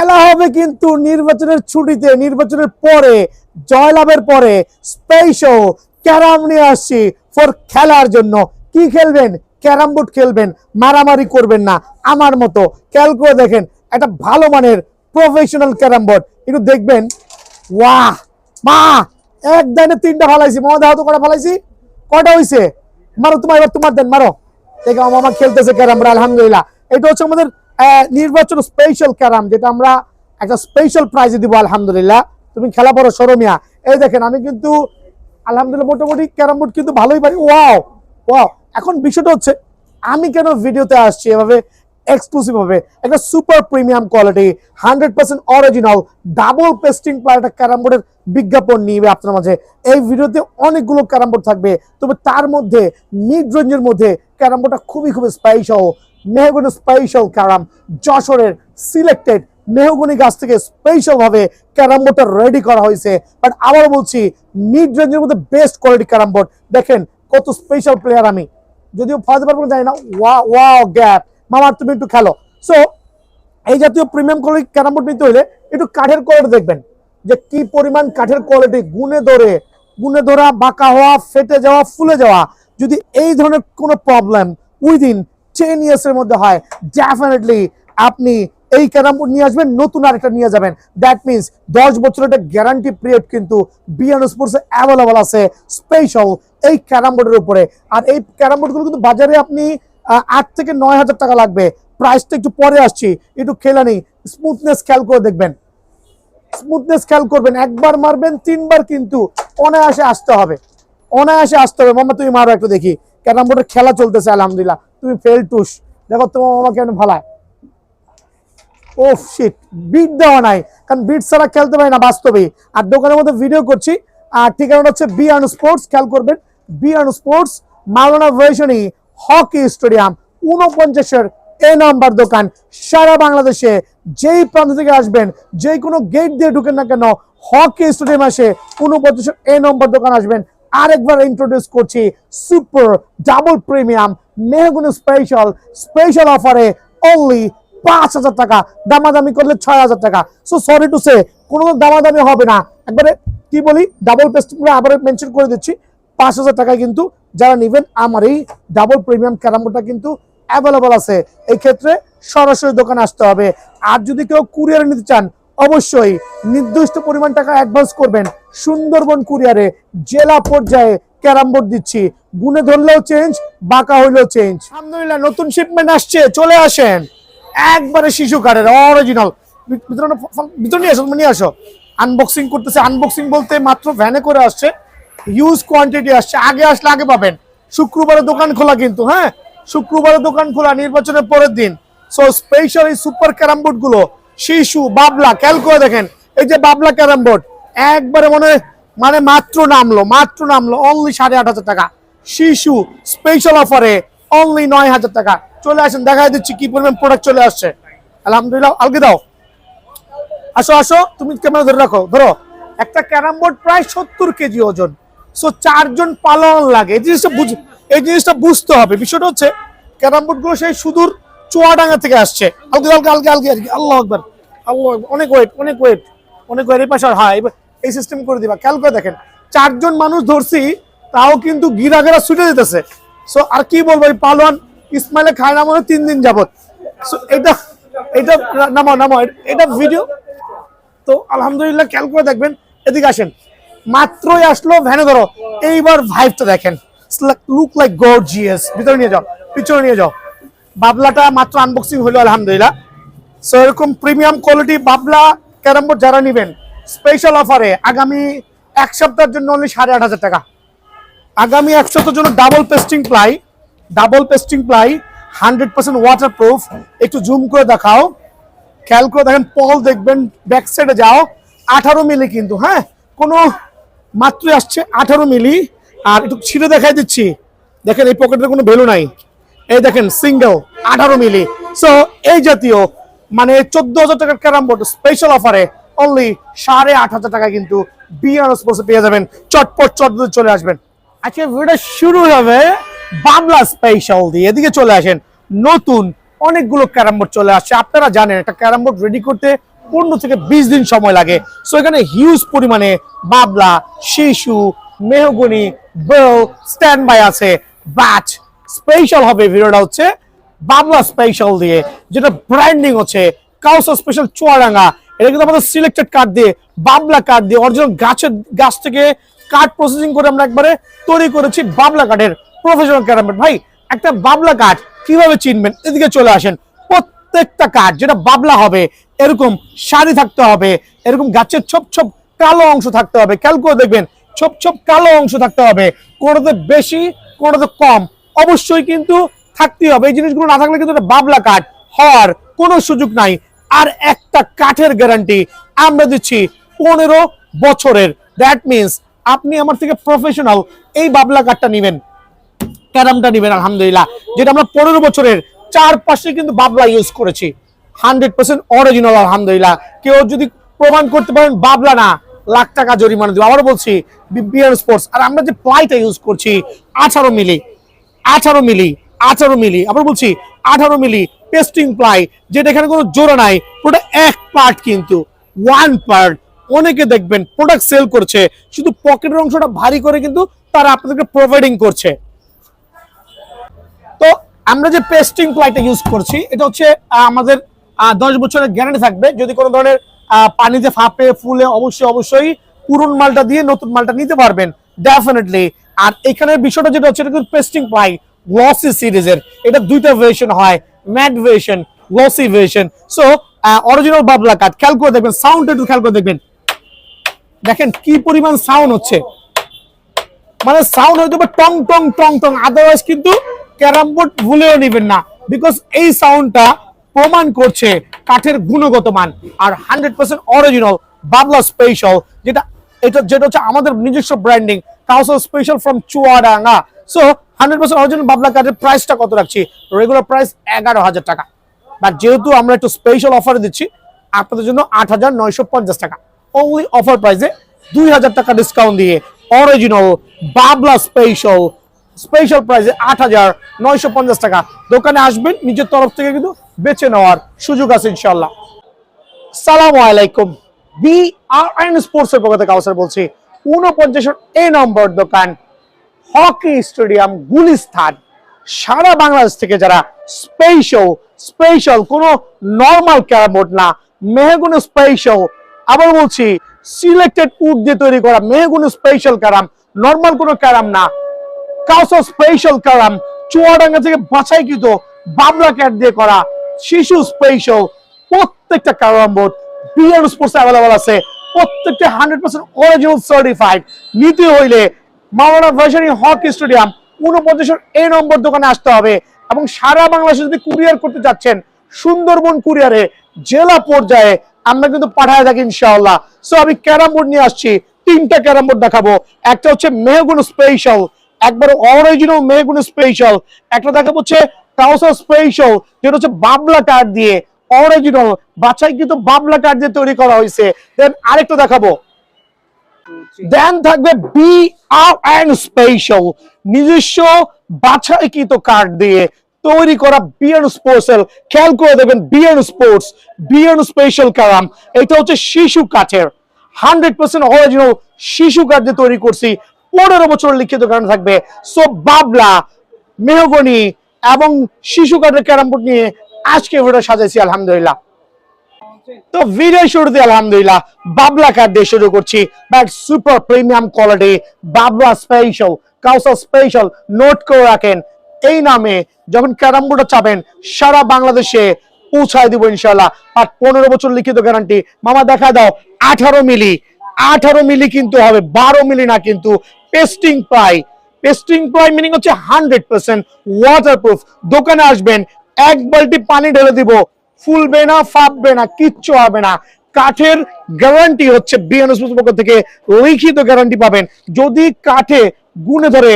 খেলা হবে কিন্তু নির্বাচনের ছুটিতে, নির্বাচনের পরে, জয়লাভের পরে স্পেশাল ক্যারাম নিয়ে আসছি ফর খেলার জন্য। কি খেলবেন? ক্যারাম বোর্ড খেলবেন, মারামারি করবেন না আমার মতো। খেয়াল করে দেখেন, একটা ভালো মানের প্রফেশনাল ক্যারাম বোর্ড একটু দেখবেন। ওয়াহ মা, এক দানে 3টা ফালাইছি। মামা দাও তো কটা ফালাইছি, কটা হইছে? মারো তোমার, এবার তোমার দেন, মারো। দেখো মামা খেলতেছে ক্যারাম বোর্ড, আলহামদুলিল্লাহ। এটা হচ্ছে আমাদের নির্বাচন স্পেশাল ক্যারাম, যেটা আমরা একটা স্পেশাল প্রাইজে দিব আলহামদুলিল্লাহ। তুমি খেলা পড়ো সরমিয়া। এই দেখেন আমি কিন্তু আলহামদুলিল্লাহ মোটামুটি ক্যারাম বোর্ড কিন্তু ভালোই পারি। Wow wow. এখন বিষয়টা হচ্ছে আমি কেন ভিডিওতে আসছি এভাবে এক্সক্লুসিভ হবে, একটা super premium quality 100% original double pasting ply একটা ক্যারাম বোর্ডের বিজ্ঞাপন নিয়ে আপনার মাঝে। এই ভিডিওতে অনেকগুলো ক্যারাম বোর্ড থাকবে, তবে তার মধ্যে মিড রেঞ্জের মধ্যে ক্যারাম বোর্ডটা খুবই স্পেশাল। মেহগনি স্পেশাল ক্যারাম, যশোরের সিলেক্টেড মেহগনি গাছ থেকে স্পেশাল ভাবে ক্যারাম বোর্ডটা রেডি করা হয়েছে। বাট আবার বলছি, মিড রেঞ্জের মধ্যে বেস্ট কোয়ালিটি ক্যারাম বোর্ড। দেখেন কত স্পেশাল প্লেয়ার আমি, যদিও ফার্স্ট পারবো জানি না। ওয়াও গ্যাপ মামা, তুমি একটু খেলো। সো এই জাতীয় প্রিমিয়াম কোয়ালিটি ক্যারাম বোর্ড নিতে হলে একটু কাঠের কোয়ালিটি দেখবেন, যে কি পরিমাণ কাঠের কোয়ালিটি, গুনে ধরা, বাঁকা হওয়া, ফেটে যাওয়া, ফুলে যাওয়া। যদি এই ধরনের কোনো প্রবলেম উইদিন 10 ইয়ার্স এর মধ্যে হয়, ডেফিনেটলি আপনি এই ক্যারাম বোর্ড নিয়ে আসবেন, নতুন আরেকটা নিয়ে যাবেন। দ্যাট মিনস 10 বছরের একটা গ্যারান্টি পিরিয়ড কিন্তু বিয়ান স্পোর্টসে অ্যাভেলেবল আছে স্পেশাল এই ক্যারাম বোর্ডের উপরে। আর এই ক্যারাম বোর্ডগুলো কিন্তু বাজারে আপনি 8 থেকে 9 হাজার টাকা লাগবে। প্রাইসটা একটু পরে আসছি, একটু খেলা নেই। স্মুথনেস খেয়াল করে দেখবেন, স্মুথনেস খেয়াল করবেন। একবার মারবেন 3বার কিন্তু অনায়াসে আসতে হবে, অনায়াসে আসতে হবে। মামা তুমি মারো একটু দেখি, ক্যারাম বোর্ডের খেলা চলতেছে আলহামদুলিল্লাহ। তুমি ফেল টুস, দেখো তোমার মামা কেন ভালায়। ও শিট, বিট দেওয়া নাই, কারণ বিট ছাড়া খেলতে পারি না বাস্তবে। আর দোকানের মধ্যে ভিডিও করছি। আর ঠিকানাটা হচ্ছে বিয়ান স্পোর্টস, খেয়াল করবেন বিয়ান স্পোর্টস, মাওলানা ভার্সনি হকি স্টেডিয়াম 49-এর এ নাম্বার দোকান। সারা বাংলাদেশে যেই প্রান্ত থেকে আসবেন, যে কোনো গেট দিয়ে ঢুকেন না কেন, হকি স্টেডিয়াম আসে 49-এর এ নম্বর দোকান আসবেন। আরেকবার ইন্ট্রোডিউস করছি super double premium mahogany special অফারে অনলি 5,000 টাকা, দামাদামি করলে 6,000 টাকা। সো সরি টু সে, কোনো দামাদামি হবে না। একবারে কি বলি, ডাবল পেস্টিং আবার মেনশন করে দিচ্ছি, 5,000 টাকায় কিন্তু যারা নেবেন আমার এই ডাবল প্রিমিয়াম ক্যারাম বোর্ডটা কিন্তু অ্যাভেলেবল আছে। এই ক্ষেত্রে সরাসরি দোকানে আসতে হবে। আর যদি কেউ কুরিয়ারে নিতে চান, অবশ্যই নির্দিষ্ট পরিমাণ টাকা অ্যাডভান্স করবেন। সুন্দরবন কুরিয়ারে জেলা পর্যায়ে ক্যারাম বোর্ড দিচ্ছি, গুনে ধরলেও চেঞ্জ, বাঁকা হইলেও চেঞ্জ। আলহামদুলিল্লাহ নতুন শিপমেন্ট আসছে, চলে আসেন। একবারে শিশু কাঠের অরিজিনাল, ভিতরে নিয়ে আসো। আনবক্সিং করতেছে, আনবক্সিং বলতে মাত্র ভ্যানে করে আসছে, হিউজ কোয়ান্টিটি আসছে। আগে আসলে আগে পাবেন। শুক্রবারে দোকান খোলা কিন্তু, হ্যাঁ শুক্রবারে দোকান খোলা, নির্বাচনের পরের দিন। সো স্পেশাল এই সুপার ক্যারাম বোর্ড গুলো, শিশু বাবলা, খেয়াল করে দেখেন এই যে বাবলা ক্যারাম বোর্ড একবারে মানে মাত্র নামলো অনলি 8,500 টাকা। শিশু স্পেশাল অফারে অনলি 9,000 টাকা। চলে আসেন, দেখাই দিচ্ছি কি পরিমাণ প্রোডাক্ট চলে আসছে। আলহামদুলিল্লাহ, আলগে দাও, আসো আসো, তুমি ক্যামেরা ধরে রাখো, ধরো। একটা ক্যারাম বোর্ড প্রায় 70 কেজি ওজন। সো 4 জন পালন লাগে, এই জিনিসটা বুঝতে হবে। বিষয়টা হচ্ছে ক্যারাম বোর্ড গুলো সেই সুদূর চুয়াডাঙ্গা থেকে আসছে। আলগে আল্লাহ আকবার, অনেক ওয়েট এই পাশে। হ্যাঁ এই সিস্টেম করে দিবা। খেয়াল করে দেখেন 4 জন মানুষ ধরছি, তাও কিন্তু গিরাগেরা ছুটে যেতেছে। সো আর কি বলবো, এই পালোয়ান ইসমাইলে খায় না মনে 3 দিন যাবত। সো এটা নামো এটা ভিডিও তো আলহামদুলিল্লাহ। খেয়াল করে দেখবেন, এদিকে আসেন, মাত্রই আসলো ভ্যানে ধরো। এইবার ভাইবটা দেখেন, লুক লাইক গর্জিয়াস। ভিতরে নিয়ে যাও, পিছনে নিয়ে যাও। বাবলাটা মাত্র আনবক্সিং হলো আলহামদুলিল্লাহ। সো এরকম প্রিমিয়াম কোয়ালিটি বাবলা ক্যারাম বোর্ড যারা নেবেন স্পেশাল অফারে আগামী 1 সপ্তাহের জন্য অনলি 8,500 টাকা। আগামী 1 সপ্তাহের জন্য ডাবল পেস্টিং প্লাই 100% ওয়াটারপ্রুফ। একটু জুম করে দেখাও, খেয়াল করে দেখেন, পল দেখবেন, ব্যাক সাইডে যাও। 18 মিলি কিন্তু, হ্যাঁ কোনো মাত্রই আসছে 18 মিলি। আর একটু ছিঁড়ে দেখাই দিচ্ছি, দেখেন এই পকেটের কোনো ভ্যালু নাই। এই দেখেন সিঙ্গেল 18 মিলি। সো এই জাতীয় মানে 14,000 টাকার ক্যারাম বোর্ড স্পেশাল অফারে অনলি 8,500 টাকা কিন্তু বিয়ান স্পোর্টসে পেয়ে যাবেন। চটপট চলে আসবেন। আজকে ভিডিওটা শুরু হবে বাবলা স্পেশাল দিয়ে। এদিকে চলে আসেন, নতুন অনেকগুলো ক্যারাম বোর্ড চলে আসছে। আপনারা জানেন একটা ক্যারাম বোর্ড রেডি করতে 15 থেকে 20 দিন সময় লাগে। সো এখানে হিউজ পরিমাণে বাবলা, শিশু, মেহগনি, বেল স্ট্যান্ড বাই আছে। বাট স্পেশাল হবে ভিডিওটা হচ্ছে বাবলা স্পেশাল দিয়ে, যেটা ব্র্যান্ডিং হচ্ছে কাউসার স্পেশাল চুয়াডাঙ্গা। এটা কিন্তু আমাদের সিলেক্টেড কাঠ দিয়ে, বাবলা কাঠ দিয়ে, অরিজিনাল গাছ থেকে কাঠ প্রসেসিং করে আমরা একবারে তৈরি করেছি বাবলা কাঠের প্রফেশনাল ক্যারামবোর্ড। ভাই একটা বাবলা কাঠ কিভাবে চিনবেন? এদিকে চলে আসেন। প্রত্যেকটা কাঠ যেটা বাবলা হবে এরকম সারি থাকতে হবে, এরকম গাছের ছোপ ছোপ কালো অংশ থাকতে হবে। খেয়াল করে দেখবেন ছোপ ছোপ কালো অংশ থাকতে হবে, কোনোতে বেশি কোনোতে কম অবশ্যই কিন্তু থাকতেই হবে। এই জিনিসগুলো না থাকলে কিন্তু বাবলা কাঠ হওয়ার কোনো সুযোগ নাই। আর একটা কাঠের গ্যারান্টি আমরা দিচ্ছি 15 বছরের। দ্যাট মিনস আপনি আমার থেকে প্রফেশনাল এই বাবলা কাঠটা নেবেন, ক্যারামটা নেবেন আলহামদুলিল্লাহ, যেটা আমরা 15 বছরের চারপাশে কিন্তু বাবলা ইউজ করেছি, 100% অরিজিনাল আলহামদুলিল্লাহ। কেউ যদি প্রমাণ করতে পারেন বাবলা না, লাখ টাকা জরিমানা দিব। আবার বলছি বিএন স্পোর্টস। আর আমরা যে প্লাইটা ইউজ করছি 18 মিলি, 18 মিলি, 18 মিলি, আবার বলছি 18 মিলি পেস্টিং প্লাই, যেটা এখানে কোনো জোড়া নাই, পুরোটা এক পার্ট কিন্তু, ওয়ান পার্ট। অনেকে দেখবেন প্রোডাক্ট সেল করছে শুধু পকেটের অংশটা ভারী করে কিন্তু তারা আপনাদেরকে প্রোভাইডিং করছে। তো আমরা যে পেস্টিং প্লাইটা ইউজ করছি এটা হচ্ছে আমাদের 10 বছরের গ্যারান্টি থাকবে। যদি কোনো ধরনের পানিতে ফাঁপে ফুলে অবশ্যই পুরনো মালটা দিয়ে নতুন মালটা নিতে পারবেন ডেফিনেটলি। আর এখানের বিষয়টা যেটা হচ্ছে এটা কিন্তু পেস্টিং প্লাই গ্লসি সিরিজের, এটা দুইটা ভার্সন হয়, matte version, glossy version. So original বাবলা কাঠ। খেয়াল করে দেখবেন সাউন্ডটা একটু খেয়াল করে দেখবেন, দেখেন কি পরিমাণ সাউন্ড হচ্ছে, মানে সাউন্ড হয়তো টং টং টং টং, আদারওয়াইজ কিন্তু ক্যারাম বোর্ড ভুলেও নেবেন না, বিকজ এই সাউন্ডটা প্রমাণ করছে কাঠের গুণগত মান। আর 100% অরিজিনাল বাবলা স্পেশাল, যেটা হচ্ছে আমাদের নিজস্ব branding Kawsar special from Chuadanga. So 100% original বাবলা কাঠের প্রাইসটা কত রাখছি? রেগুলার প্রাইস 11,000 টাকা, বাট যেহেতু আমরা একটু স্পেশাল অফার দিচ্ছি আপনাদের জন্য 8,950 টাকা, অনলি অফার প্রাইসে 2,000 টাকা ডিসকাউন্ট দিয়ে অরিজিনাল বাবলা স্পেশাল প্রাইসে 8,950 টাকা। দোকানে আসবেন, নিজের তরফ থেকে কিন্তু বেছে নেওয়ার সুযোগ আছে ইনশাআল্লাহ। সালামু আলাইকুম, বিআরএন স্পোর্টস এর পক্ষ থেকে কাউসার বলছি। 49 এ নম্বর দোকান, হকি স্টেডিয়াম, গুলিস্তান। সারা বাংলাদেশ থেকে যারা স্পেশাল কোন নরমাল ক্যারাম বোর্ড না, মেহগনি স্পেশাল, আবার বলছি সিলেক্টেড উড দিয়ে তৈরি করা মেহগনি স্পেশাল ক্যারাম, নরমাল কোনো ক্যারাম না, কাউসার স্পেশাল ক্যারাম, চুয়াডাঙ্গা থেকে বাছাইকৃত বাবলা ক্যাট দিয়ে করা, শিশু স্পেশাল, প্রত্যেকটা carrom board BN sports available আছে। প্রত্যেকটা 100% অরিজিনাল সার্টিফাইড। নিতে হইলে মাওলানা ভার্সিটি হকি স্টেডিয়াম 49 এ নম্বর দোকানে আসতে হবে। এবং সারা বাংলাদেশে যদি কুরিয়ার করতে যাচ্ছেন, সুন্দরবন কুরিয়ারে জেলা পর্যায়ে আমরা কিন্তু পাঠায় থাকি ইনশাআল্লাহ। সো আমি ক্যারাম বোর্ড নিয়ে আসছি, 3টা ক্যারাম বোর্ড দেখাবো। একটা হচ্ছে মেহগনি স্পেশাল, একবার অরিজিনাল মেহগনি স্পেশাল। একটা দেখাবো হচ্ছে কাউসার স্পেশাল, যেটা হচ্ছে বাবলা কাঠ দিয়ে অরিজিনাল বাছাইকৃত বাবলা কাঠ দিয়ে তৈরি করা হয়েছে। দেন আরেকটা দেখাবো, দেন থাকবে বিআরএন স্পেশাল, নিজস্ব বাছাইকৃত কাঠ দিয়ে তৈরি করা বিএন স্পোর্টস। খেয়াল করে দেখবেন বিএন স্পেশাল ক্যারাম, এটা হচ্ছে শিশু কাঠের, 100% অরিজিনাল শিশু কাঠ দিয়ে তৈরি করছি। 15 বছর লিখিত গ্যারান্টি থাকবে। সো বাবলা, মেহগনি এবং শিশু কাঠের ক্যারাম বোর্ড নিয়ে আজকে ভিডিও সাজাইছি আলহামদুলিল্লাহ। তো ভিডিও শুরুতে আলহামদুলিল্লাহ বাবলা কাঠ দিয়ে শুরু করছি, but super premium quality Babla special, Kawsar special. Note করে রাখেন, এই নামে যখন ক্যারাম বোর্ডটা চাবেন সারা বাংলাদেশে পৌঁছায় দিব ইনশাআল্লাহ। আর 15 বছর লিখিত গ্যারান্টি। মামা দেখা দাও 18 মিলি কিন্তু হবে, 12 মিলি না কিন্তু। পেস্টিং প্লাই মিনিং হচ্ছে 100% ওয়াটারপ্রুফ। দোকানে আসবেন, এক বালতি পানি ঢেলে দিব, ফুলবে না, ফাঁপবে না, কিচ্ছু হবে না। কাঠের গ্যারান্টি হচ্ছে বিএন স্পোর্টস পক্ষ থেকে লিখিত গ্যারান্টি পাবেন। যদি কাঠে গুনে ধরে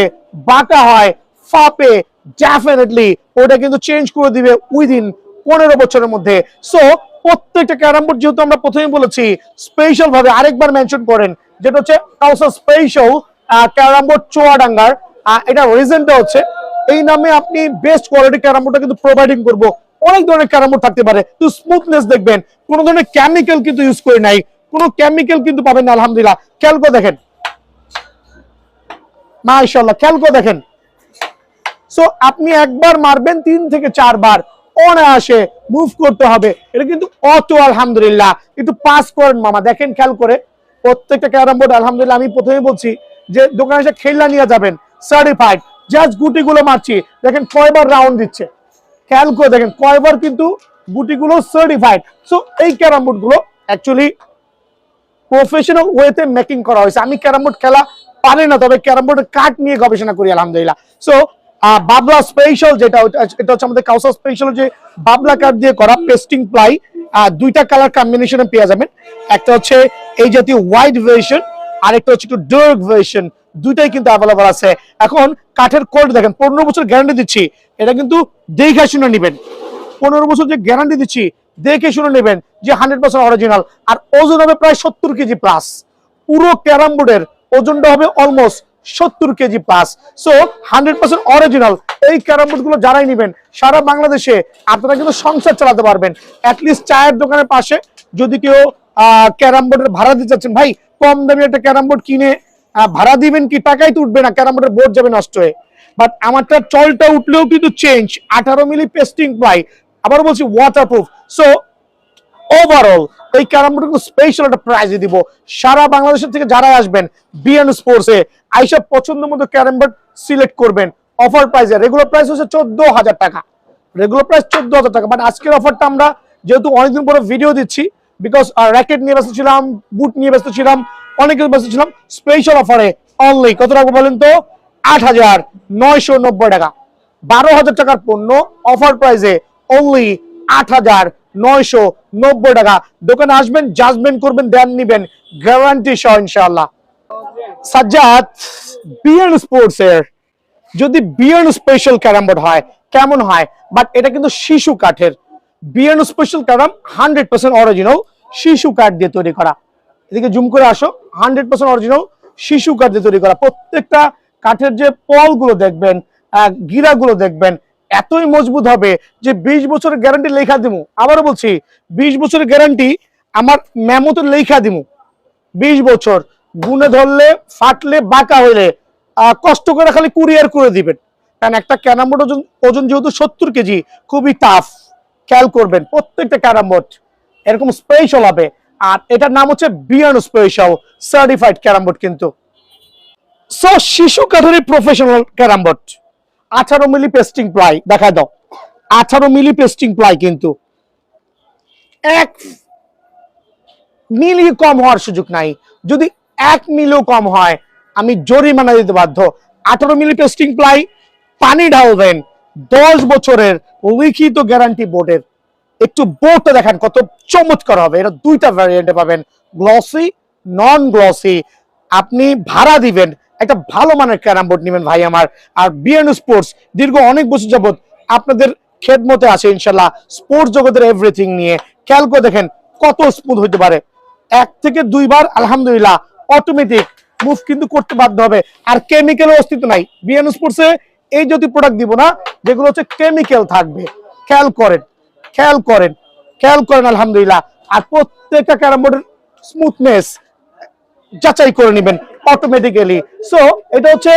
বাঁকা হয়, ফাঁপে, ডেফিনেটলি ওটা কিন্তু চেঞ্জ করে দিবে উইদিন 15 বছরের মধ্যে। সো প্রত্যেকটা ক্যারাম বোর্ড যেহেতু আমরা প্রথমেই বলেছি স্পেশাল ভাবে আরেকবার মেনশন করেন, যেটা হচ্ছে কাউসার স্পেশাল ক্যারাম বোর্ড চুয়াডাঙ্গার। এটা রিজনটা হচ্ছে এই নামে আপনি বেস্ট কোয়ালিটি ক্যারাম বোর্ডটা কিন্তু প্রোভাইডিং করবো অনেক ধরনের ক্যারাম বোর্ড থাকতে পারে, তো স্মুথনেস দেখবেন, কোনো ধরনের কেমিক্যাল কিন্তু ইউজ করে নাই, কোনো কেমিক্যাল কিন্তু পাবেন না আলহামদুলিল্লাহ। খেয়াল করে দেখেন, মাশাআল্লাহ, খেয়াল করে দেখেন। সো আপনি একবার মারবেন 3 থেকে 4 বার অনায়াসে মুভ করতে হবে, এটা কিন্তু অটো আলহামদুলিল্লাহ। একটু পাস করেন মামা, দেখেন খেয়াল করে প্রত্যেকটা ক্যারাম বোর্ড আলহামদুলিল্লাহ। আমি প্রথমে বলছি যে দোকানে এসে খেলনা নিয়ে যাবেন, সার্টিফাইড। জাস্ট গুটিগুলো মারছি, দেখেন কয়বার রাউন্ড দিচ্ছে, খেয়াল করে দেখেন কয়বার কিন্তু গুটিগুলো সার্টিফাইড। সো এই ক্যারাম বোর্ড গুলো অ্যাকচুয়ালি প্রফেশনাল ওয়েতে মেকিং করা হয়েছে। আমি ক্যারাম বোর্ড খেলা পারি না, তবে ক্যারাম বোর্ডের কাঠ নিয়ে গবেষণা করি আলহামদুলিল্লাহ। সো বাবলা স্পেশাল যেটা, এটা হচ্ছে আমাদের কাউসার স্পেশাল, যে বাবলা কাঠ দিয়ে করা পেস্টিং প্লাই, দুইটা কালার কম্বিনেশনে পেয়ে যাবেন। একটা হচ্ছে এই জাতীয় হোয়াইট ভার্সন, আরেকটা হচ্ছে একটু ডার্ক ভার্সন, দুইটাই কিন্তু অ্যাভেলেবল আছে। এখন কাঠের কোয়ালিটি দেখেন, 15 বছর গ্যারান্টি দিচ্ছি, এটা কিন্তু দেখে শুনে নেবেন। 15 বছর যে গ্যারান্টি দিচ্ছি, দেখে শুনে নেবেন যে 100% অরিজিনাল। আর ওজন হবে প্রায় 70 কেজি প্লাস, পুরো ক্যারাম বোর্ডের ওজনটা হবে almost 70 KG plus. So 100% original এই ক্যারাম বোর্ড গুলো যারাই নেবেন, সারা বাংলাদেশে আপনারা কিন্তু সংসার চালাতে পারবেন। অ্যাটলিস্ট চায়ের দোকানের পাশে যদি কেউ ক্যারাম বোর্ডের ভাড়া দিতে চাচ্ছেন, ভাই কম দামি একটা ক্যারাম বোর্ড কিনে ভাড়া দিবেন কি, টাকাই তো উঠবে না, ক্যারাম বোর্ডের বোর্ড যাবে নষ্ট হয়ে। বাট আমারটা চলটা উঠলেও কিন্তু চেঞ্জ, 18 মিলি পেস্টিং প্লাই, আবার বলছি ওয়াটারপ্রুফ। সো ওভারঅল এই ক্যারাম বোর্ড স্পেশাল একটা প্রাইজ দিব। সারা বাংলাদেশের থেকে যারা আসবেন বিএন স্পোর্টসে, আইসা পছন্দ মতো ক্যারাম বোর্ড সিলেক্ট করবেন অফার প্রাইসে। রেগুলার প্রাইস হচ্ছে 14,000 টাকা, রেগুলার প্রাইস 14,000 টাকা। বাট আজকের অফারটা আমরা যেহেতু অনেকদিন পরে ভিডিও দিচ্ছি, বিকজ র্যাকেট নিয়ে ব্যস্ত ছিলাম, বুট নিয়ে ব্যস্ত ছিলাম, অনেক কিছু ব্যস্ত ছিলাম, স্পেশাল অফারে অনলি কত টাকা বলেন তো, 8,990 টাকা। 12,000 টাকার পণ্য অফার প্রাইসে অনলি 8,990 টাকা। দোকানে আসবেন, জাজমেন্ট করবেন, দেন নিবেন, গ্যারান্টি সহ ইনশাআল্লাহ। সাজ্জাদ, বিএন স্পোর্টস এর যদি বিএন স্পেশাল ক্যারাম বোর্ড হয় কেমন হয়, বাট এটা কিন্তু শিশু কাঠের। বিএন স্পেশাল ক্যারাম 100% অরিজিনাল শিশু কাঠ দিয়ে তৈরি করা। এদিকে জুম করে আসো, 100% অরিজিনাল শিশু কাঠ দিয়ে তৈরি করা। প্রত্যেকটা কাঠের যে পল গুলো দেখবেন, গিরা গুলো দেখবেন, এতই মজবুত হবে যে 20 বছরের গ্যারান্টি লেখা দিমু। আবারও বলছি, 20 বছরের গ্যারান্টি আমার মেমোতে লেখা দিমু। 20 বছর গুনে ধরলে, ফাটলে, বাঁকা হইলে কষ্ট করে খালি কুরিয়ার করে দিবেন। কারণ একটা ক্যারাম বোর্ড ওজন যেহেতু 70 কেজি, খুবই টাফ। খেয়াল করবেন প্রত্যেকটা ক্যারাম বোর্ড এরকম স্পেশাল হবে। আর এটার নাম হচ্ছে বিয়ান স্পেশাল সার্টিফাইড ক্যারাম বোর্ড কিন্তু। সো শিশু কাঠের প্রফেশনাল ক্যারাম বোর্ড, 18 মিলি পেস্টিং প্লাই দেখায় দাও, 18 মিলি পেস্টিং প্লাই কিন্তু 1 মিলি কম হওয়ার সুযোগ নাই। যদি 1 মিলিও কম হয় আমি জরিমানা দিতে বাধ্য। 18 মিলি পেস্টিং প্লাই, পানি ঢালবেন, 10 বছরের লিখিত গ্যারান্টি বোর্ডের। একটু বোর্ডটা দেখেন কত চমৎকার হবে। এটা দুইটা ভ্যারিয়েন্টে পাবেন, গ্লসি, নন গ্লসি। আপনি ভাড়া দিবেন, একটা ভালো মানের ক্যারাম বোর্ড নেবেন ভাই আমার। আর বিএন স্পোর্টস দীর্ঘ অনেক বছর যাবত আপনাদের খেদমতে আছে ইনশাল্লাহ, স্পোর্টস জগতের এভরিথিং নিয়ে। খেয়াল করে দেখেন কত স্মুথ হইতে পারে, 1 থেকে 2 বার আলহামদুলিল্লাহ অটোমেটিক মুভ কিন্তু করতে বাধ্য হবে। আর কেমিক্যালের অস্তিত্ব নাই বিএন স্পোর্টসে। এই যদি প্রোডাক্ট দিব না যেগুলো হচ্ছে কেমিক্যাল থাকবে। খেয়াল করেন, খেয়াল করেন, খেয়াল করেন আলহামদুলিল্লাহ। আর প্রত্যেকটা ক্যারাম বোর্ডের স্মুথনেস যাচাই করে নেবেন অটোমেটিক্যালি। সো এটা হচ্ছে,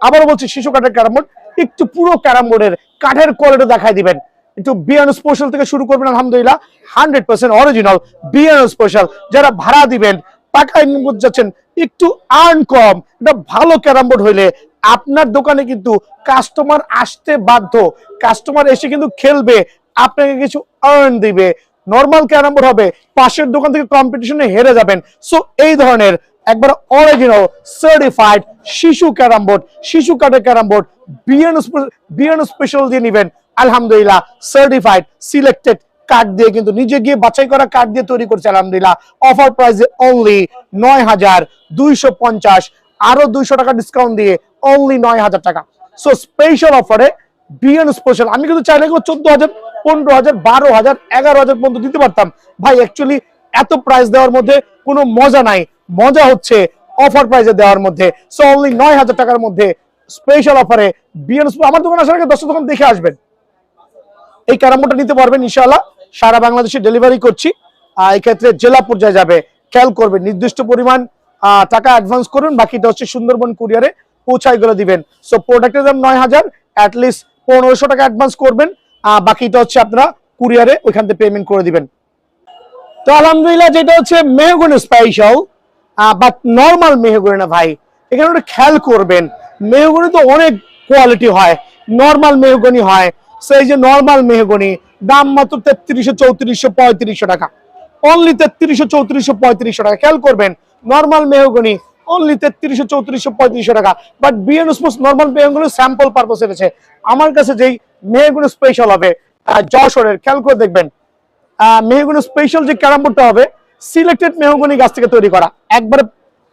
আবারও বলছি, শিশু কাঠের ক্যারাম বোর্ড। একটু পুরো ক্যারাম বোর্ডের কাঠের কোয়ালিটি দেখাই দিবেন। একটু বিএন স্পেশাল থেকে শুরু করবেন আলহামদুলিল্লাহ, 100% অরিজিনাল বিএন স্পেশাল। যারা ভাড়া দিবেন, টাকা ইনকাম করতে যাচ্ছেন, একটু আর্ন কম, এটা ভালো ক্যারাম বোর্ড হইলে আপনার দোকানে কিন্তু কাস্টমার আসতে বাধ্য। কাস্টমার এসে কিন্তু খেলবে, আপনাকে কিছু আর্ন দিবে। নরমাল ক্যারাম বোর্ড হবে, পাশের দোকান থেকে কম্পিটিশনে হেরে যাবেন। সো এই ধরনের একবার অরিজিনাল সার্টিফাইড শিশু ক্যারাম বোর্ড, শিশু কাঠের ক্যারাম বোর্ড বিএন স্পেশাল দিয়ে নেবেন আলহামদুলিল্লাহ। সার্টিফাইড সিলেক্টেড কার্ড দিয়ে, কিন্তু নিজে গিয়ে বাছাই করা কার্ড দিয়ে তৈরি করছে আলহামদুলিল্লাহ। অফার প্রাইসে অনলি 9,250, আরো 200 টাকা ডিসকাউন্ট দিয়ে অনলি 9,000 টাকা। সো স্পেশাল অফারে বিএন স্পেশাল। আমি কিন্তু চাইলে 14,000, 15,000, 12,000, 11,000 পর্যন্ত দিতে পারতাম ভাই। অ্যাকচুয়ালি এত প্রাইস দেওয়ার মধ্যে কোনো মজা নাই, মজা হচ্ছে অফার প্রাইসে দেওয়ার মধ্যে। সো অনলি 9,000 টাকার মধ্যে স্পেশাল অফারে বিএন। আমার দোকান আসার আগে 10 দোকান দেখে আসবেন। এই ক্যারাম বোর্ডটা নিতে পারবেন ইনশাআল্লাহ। সারা বাংলাদেশে ডেলিভারি করছি। এই ক্ষেত্রে জেলা পর্যায়ে যাবে, খেয়াল করবেন নির্দিষ্ট পরিমাণ টাকা অ্যাডভান্স করুন, বাকিটা হচ্ছে সুন্দরবন কুরিয়ারে পৌঁছায় করে দিবেন। সো প্রোডাক্টের দাম 9000, অ্যাটলিস্ট 1500 টাকা অ্যাডভান্স করবেন, বাকিটা হচ্ছে আপনারা কুরিয়ারে ওইখান থেকে পেমেন্ট করে দিবেন। তো আলহামদুলিল্লাহ, যেটা হচ্ছে mahogany special but normal mahogany না ভাই, এখানে একটা খেয়াল করবেন, মেহগনি তো অনেক কোয়ালিটি হয়, নর্মাল মেহগনি হয়। সেই যে নর্মাল মেহগনি দাম মাত্র 3300, 3400, 3500 টাকা, অনলি 3300, 3400, 3500 টাকা। খেয়াল করবেন নর্মাল মেহগনি অনলি 3300, 3400, 3500 টাকা। But BN sports normal mahogany sample purpose এনেছে। আমার কাছে যেই মেহগনি স্পেশাল হবে যশোরের, খেয়াল করে দেখবেন মেহগনি স্পেশাল যে ক্যারাম বোর্ডটা হবে সিলেক্টেড মেহগনি গাছ থেকে তৈরি করা, একবারে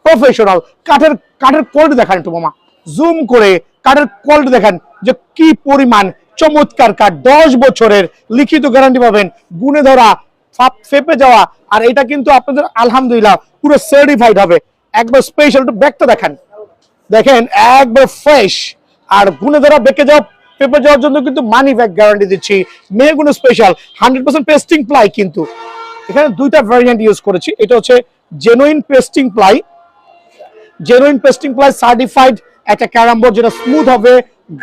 প্রফেশনাল। কাঠের কোয়ালিটি দেখেন একটু মামা, জুম করে কাঠের কোয়ালিটি দেখেন যে কি পরিমাণ চমৎকার কাঠ। 10 বছরের লিখিত গ্যারান্টি পাবেন, গুণে ধরা, ফেপে যাওয়া। আর এটা কিন্তু আপনাদের আলহামদুলিল্লাহ পুরো সার্টিফাইড হবে। একবার স্পেশাল একটু ব্যাগটা দেখেন, দেখেন একবার ফ্রেশ। আর গুণে ধরা, বেঁকে যাওয়া, পেপে যাওয়ার জন্য কিন্তু মানি ব্যাগ গ্যারান্টি দিচ্ছি। মেহগনি স্পেশাল 100% পেস্টিং প্লাই, কিন্তু এখানে দুইটা ভ্যারিয়েন্ট ইউজ করেছি। এটা হচ্ছে genuine pasting ply, genuine pasting ply certified একটা ক্যারাম বোর্ড, যেটা স্মুথ হবে,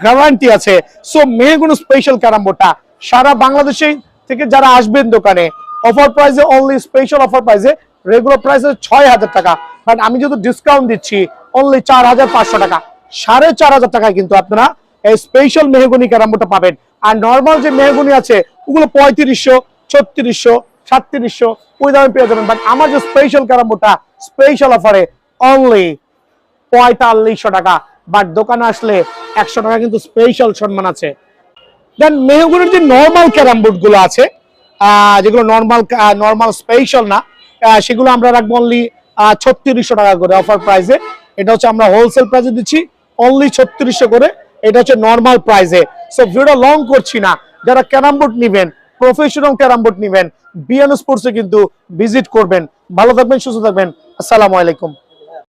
গ্যারান্টি আছে। সো মেহগনি স্পেশাল ক্যারাম বোর্ডটা সারা বাংলাদেশে থেকে যারা আসবেন দোকানে, অফার প্রাইসে, অনলি স্পেশাল অফার প্রাইসে, রেগুলার প্রাইস 6000 টাকা, বাট আমি যেহেতু ডিসকাউন্ট দিচ্ছি অনলি 4500 টাকা, 4500 টাকায় কিন্তু আপনারা এই স্পেশাল মেহগনি ক্যারাম বোর্ডটা পাবেন। আর নর্মাল যে মেহগনি আছে ওগুলো 3500, 3600, 3700 ওই দামে পেয়ে যাবেন। বাট আমার যে স্পেশাল ক্যারাম বোর্ডটা স্পেশাল অফারে অনলি 4500 টাকা। বাট দোকানে আসলে 100 টাকা কিন্তু স্পেশাল সম্মান আছে। দেন মেহগনির যে নর্মাল ক্যারাম বোর্ড গুলো আছে, যেগুলো নর্মাল স্পেশাল না, সেগুলো আমরা রাখবো অনলি 3600 টাকা করে অফার প্রাইসে। এটা হচ্ছে আমরা হোলসেল প্রাইসে দিচ্ছি অনলি 3600 করে, এটা হচ্ছে নর্মাল প্রাইসে। সো ভিডিও লং করছি না, যারা ক্যারাম বোর্ড নিবেন, প্রফেশনাল ক্যারাম বোর্ড নিবেন, বিএন স্পোর্টসে কিন্তু ভিজিট করবেন। ভালো থাকবেন, সুস্থ থাকবেন, আসসালামু আলাইকুম।